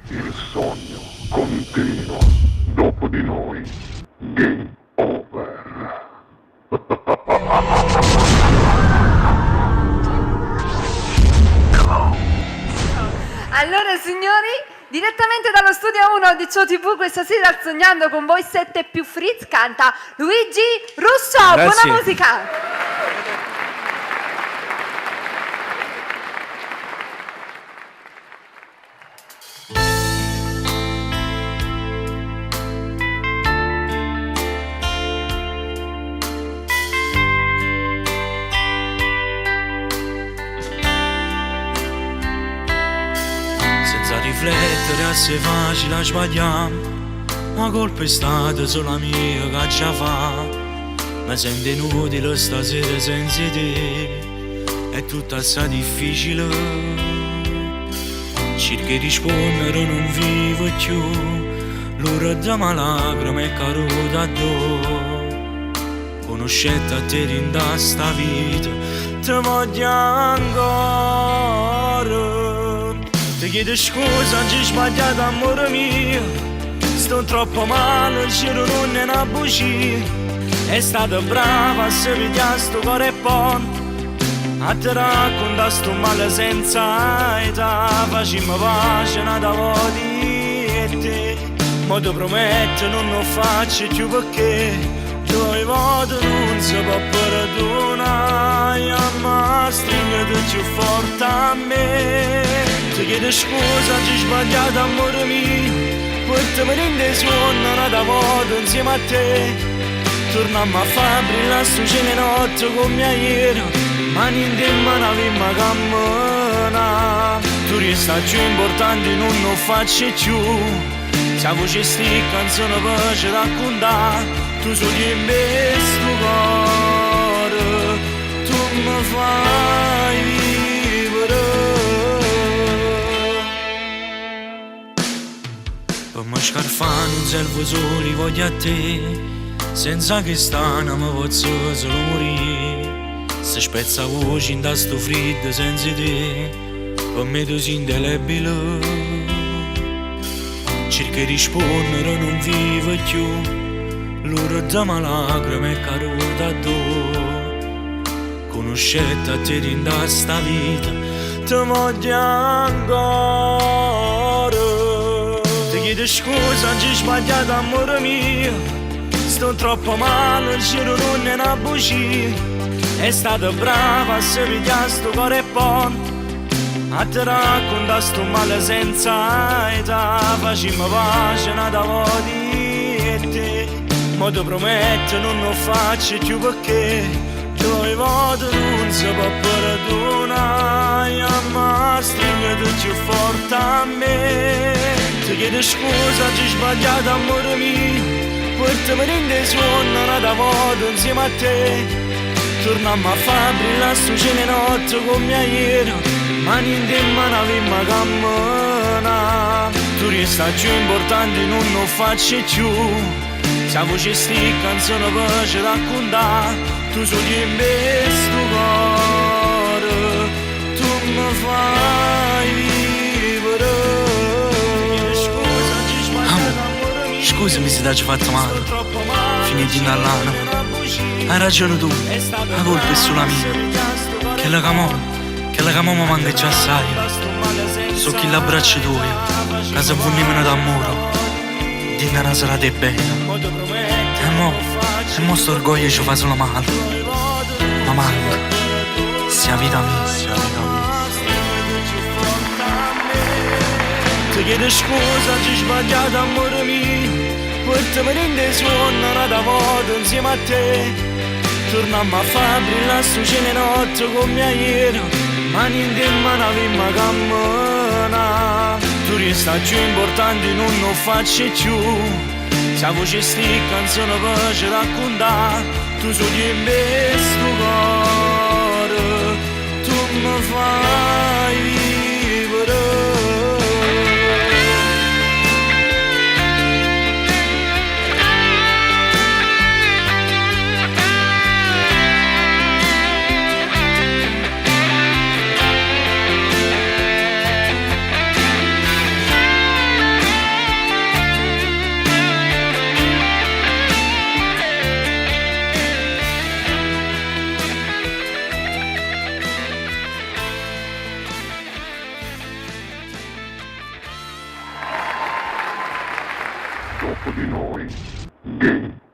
Il sogno continua. Dopo di noi, game over. Allora signori, direttamente dallo studio 1 di Ciò TV questa sera sognando con voi 7 più Fritz canta Luigi Russo. Grazie. Buona musica. Senza riflettere assai facile a sbagliare. La colpa è stata solo mia che già fa. Mi sento inutile stasera senza te. È tutto assai difficile. Cerco di rispondere non vivo più. L'ora della lacrima è caduta addosso. Conoscete a te in sta vita. Ti voglio ancora. Ti chiedo scusa, oggi ho sbagliato amore mio. Sto troppo male, il giro non è una bugia. È stata brava a se pigliare sto cuore buono. A te racconta sto male senza età. Facciamo pace nata voti e te. Ma ti prometto non lo faccio più perché due volte non si può perdonare. Ma stringete più forte a me. Ti chiedo scusa, oggi ho sbagliato amore mio. Portami in dei suoni una volta insieme a te. Torniamo a fare brillare sto cielo notte come ieri. Ma niente in mano avemmo cammina. Tu resta più importante non lo faccio più. Se voce sti canzone per ci raccontare. Tu sogni in me sto cuore. Tu mi fai vivere. Per me scarfare non servo soli voglio a te. Senza che stana mi posso solo morire. Se spezza voce in sto freddo senza te. Per me tu sei indelebile. Cerco di rispondere non vivo più. L'ora della lacrima è caduta addosso. Conoscete a te in sta vita. Ti voglio ancora. Ti chiedo scusa, oggi ho sbagliato amore mio. Sto troppo male, il giro non è una bugia. È stata brava a se pigliare sto cuore buono. A te racconta sto male senza età. Facciamo pace nata voti e te. Ma ti prometto non lo faccio più perché due volte non si può perdonare. Ma stringete più forte a me. Ti chiedo scusa, oggi ho sbagliato amore mio. Portami in dei suoni una volta insieme a te. Torniamo a fare brillare sto cielo notte come ieri. Ma niente in mano avemmo cammina. Tu resta più importante non lo faccio più. Se voce sti canzone per ci raccontare. Tu sogni in me sto cuore. Tu mi fai vivere. Scusami se ti ho fatto male. Finiti in all'anno. Hai ragione tu. La colpa è solo mia. Che la camò mi manca già assai. So chi l'abbraccio tuo. Casa buonimene d'amore. Dinna una serata è bene. E mo sto orgoglio ci fa solo male. Ma manca. Sia vita mia. Ti chiedo scusa, oggi ho sbagliato amore mio. Portami in dei suoni una volta insieme a te. Torniamo a fare brillare sto cielo notte come ieri. Ma niente in mano avemmo cammina. Tu resta più importante non lo faccio più. Se voce sti canzone per ci raccontare. Tu sogni in me sto cuore. Tu mi fai vivere. di noi. Game